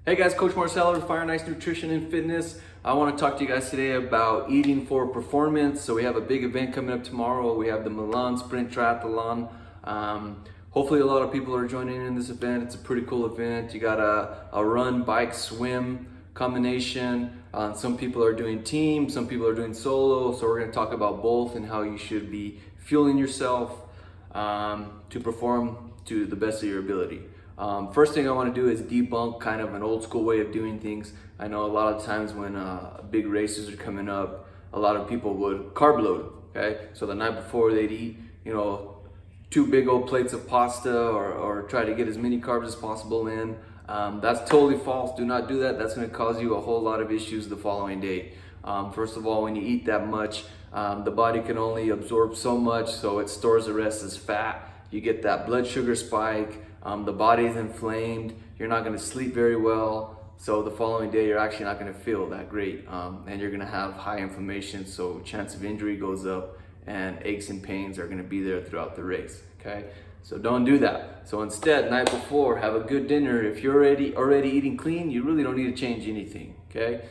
Hey guys, Coach Marcelo with Fire Nice Nutrition and Fitness. I want to talk to you guys today about eating for performance. So we have a big event coming up tomorrow. We have the Milan Sprint Triathlon. Hopefully a lot of people are joining in this event. It's a pretty cool event. You got a run, bike, swim combination. Some people are doing team, some people are doing solo. So we're going to talk about both and how you should be fueling yourself to perform to the best of your ability. First thing I want to do is debunk kind of an old school way of doing things. I know a lot of times when big races are coming up, a lot of people would carb load, okay? So the night before they'd eat, 2 big old plates of pasta or try to get as many carbs as possible in. That's totally false. Do not do that. That's going to cause you a whole lot of issues the following day. First of all, when you eat that much, the body can only absorb so much, so it stores the rest as fat. You get that blood sugar spike. The body is inflamed, you're not going to sleep very well, so the following day you're actually not going to feel that great, and you're going to have high inflammation, so chance of injury goes up and aches and pains are going to be there throughout the race, okay? So don't do that. So instead, night before, have a good dinner. If you're already eating clean, you really don't need to change anything, okay?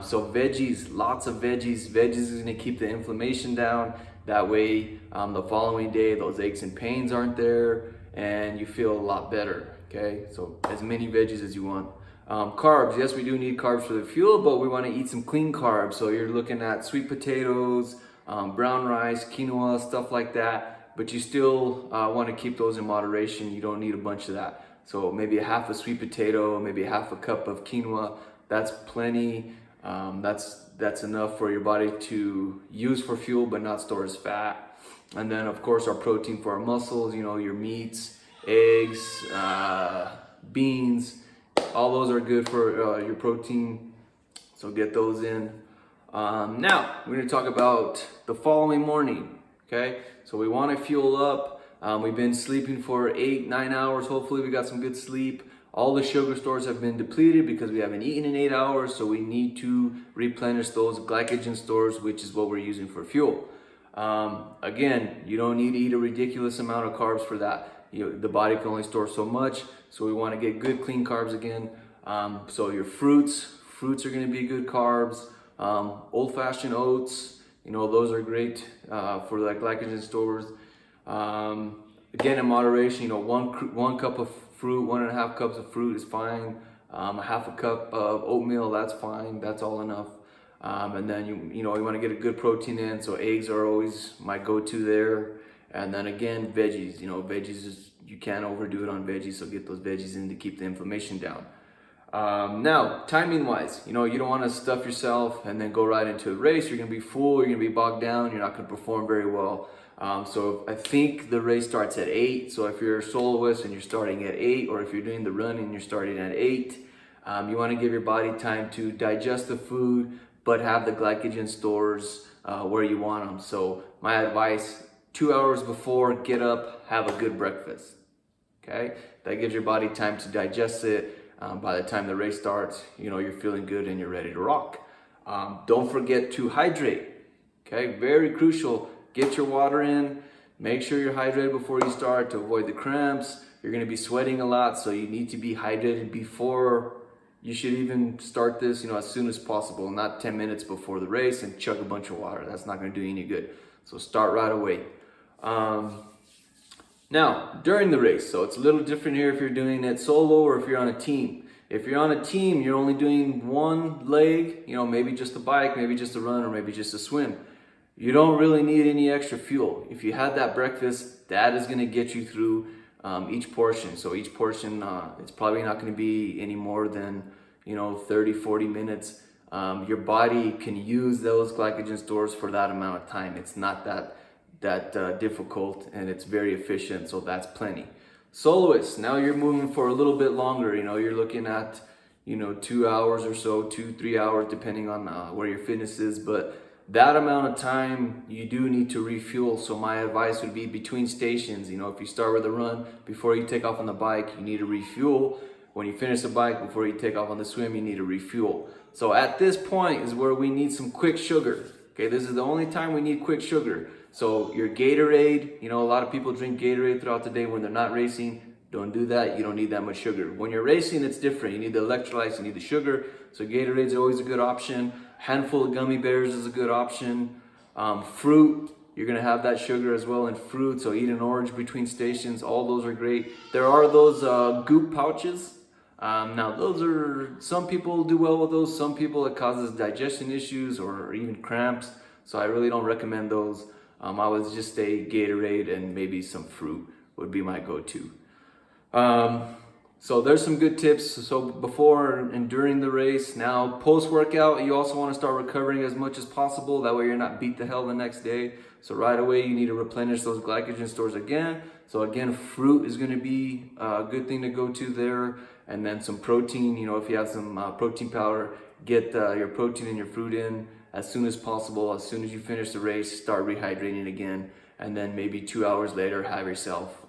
So veggies, lots of veggies. Veggies is going to keep the inflammation down. That way, the following day, those aches and pains aren't there, and you feel a lot better, okay? So as many veggies as you want. Carbs, yes, we do need carbs for the fuel, but we want to eat some clean carbs. So you're looking at sweet potatoes, brown rice, quinoa, stuff like that, but you still want to keep those in moderation. You don't need a bunch of that. So maybe a half a sweet potato, maybe a half a cup of quinoa, that's plenty. That's enough for your body to use for fuel but not store as fat. And then of course our protein for our muscles, your meats, eggs, beans, all those are good for your protein, so get those in. Now we're going to talk about the following morning, okay? So we want to fuel up. We've been sleeping for 8-9 hours. Hopefully we got some good sleep. All the sugar stores have been depleted because we haven't eaten in 8 hours, so we need to replenish those glycogen stores, which is what we're using for fuel. Again, you don't need to eat a ridiculous amount of carbs for that. The body can only store so much, so we want to get good clean carbs again. So your fruits are going to be good carbs. Old-fashioned oats, those are great for the glycogen stores. Again, in moderation, one cup of fruit, 1.5 cups of fruit is fine. A half a cup of oatmeal, that's fine. That's all enough. And then you want to get a good protein in, so eggs are always my go-to there. And then again, veggies. Veggies is, you can't overdo it on veggies, so get those veggies in to keep the inflammation down. Now, timing-wise, you don't want to stuff yourself and then go right into a race. You're going to be full, you're going to be bogged down, you're not going to perform very well. So I think the race starts at 8. So if you're a soloist and you're starting at 8, or if you're doing the run and you're starting at 8, you want to give your body time to digest the food, but have the glycogen stores where you want them. So my advice, 2 hours before, get up, have a good breakfast, okay? That gives your body time to digest it. By the time the race starts, you're feeling good and you're ready to rock. Don't forget to hydrate, okay? Very crucial. Get your water in. Make sure you're hydrated before you start to avoid the cramps. You're gonna be sweating a lot, so you need to be hydrated before you should even start this, as soon as possible, not 10 minutes before the race and chug a bunch of water. That's not gonna do you any good. So start right away. Now, during the race, so it's a little different here if you're doing it solo or if you're on a team. If you're on a team, you're only doing one leg, maybe just a bike, maybe just a run, or maybe just a swim. You don't really need any extra fuel. If you had that breakfast, that is gonna get you through each portion. So each portion, it's probably not going to be any more than 30-40 minutes. Your body can use those glycogen stores for that amount of time. It's not that difficult, and it's very efficient, so that's plenty. Soloists, now you're moving for a little bit longer. You're looking at 2 hours or so, 2-3 hours, depending on where your fitness is, but that amount of time you do need to refuel. So my advice would be between stations. If you start with a run, before you take off on the bike, you need to refuel. When you finish the bike, before you take off on the swim, you need to refuel. So at this point is where we need some quick sugar. Okay, this is the only time we need quick sugar. So your Gatorade, a lot of people drink Gatorade throughout the day when they're not racing. Don't do that. You don't need that much sugar. When you're racing, it's different. You need the electrolytes, you need the sugar. So Gatorade's always a good option. Handful of gummy bears is a good option. Fruit, you're gonna have that sugar as well in fruit. So eat an orange between stations. All those are great. There are those goop pouches. Now those are, some people do well with those. Some people it causes digestion issues or even cramps. So I really don't recommend those. I would just say Gatorade and maybe some fruit would be my go-to. So there's some good tips. So before and during the race. Now post-workout, you also want to start recovering as much as possible. That way you're not beat to hell the next day. So right away you need to replenish those glycogen stores again. So again, fruit is going to be a good thing to go to there. And then some protein, you know, if you have some protein powder, get your protein and your fruit in as soon as possible. As soon as you finish the race, start rehydrating again. And then maybe 2 hours later, have yourself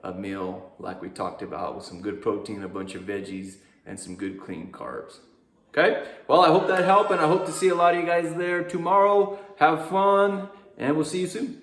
a meal like we talked about with some good protein, a bunch of veggies, and some good clean carbs. Okay? Well, I hope that helped, and I hope to see a lot of you guys there tomorrow. Have fun, and we'll see you soon.